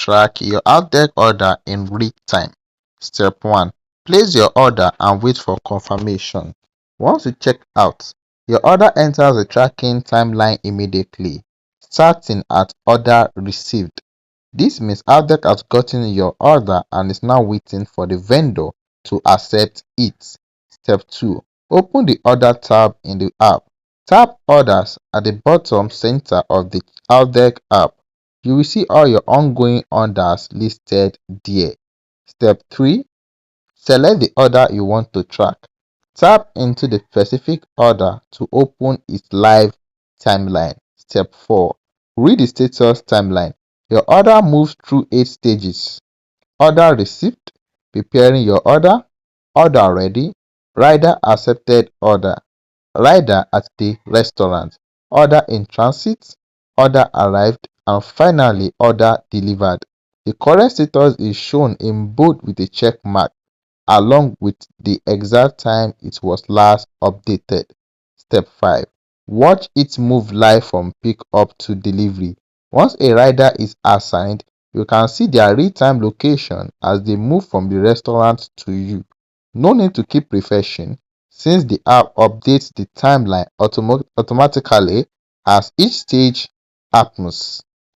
track your Chowdeck order in real time. Step 1. Place your order and wait for confirmation. Once you check out, your order enters the tracking timeline immediately, starting at order received. This means Chowdeck has gotten your order and is now waiting for the vendor to accept it. Step 2. Open the Order tab in the app. Tap Orders at the bottom center of the Chowdeck app. You will see all your ongoing orders listed there. Step 3. Select the order you want to track. Tap into the specific order to open its live timeline. Step 4. Read the status timeline. Your order moves through 8 stages: order received, preparing your order ready, rider accepted order, rider at the restaurant, order in transit, order arrived, and finally order delivered. The current status is shown in bold with a check mark, along with the exact time it was last updated. Step 5. Watch it move live from pick up to delivery. Once a rider is assigned, you can see their real-time location as they move from the restaurant to you. No need to keep refreshing, since the app updates the timeline automatically as each stage happens.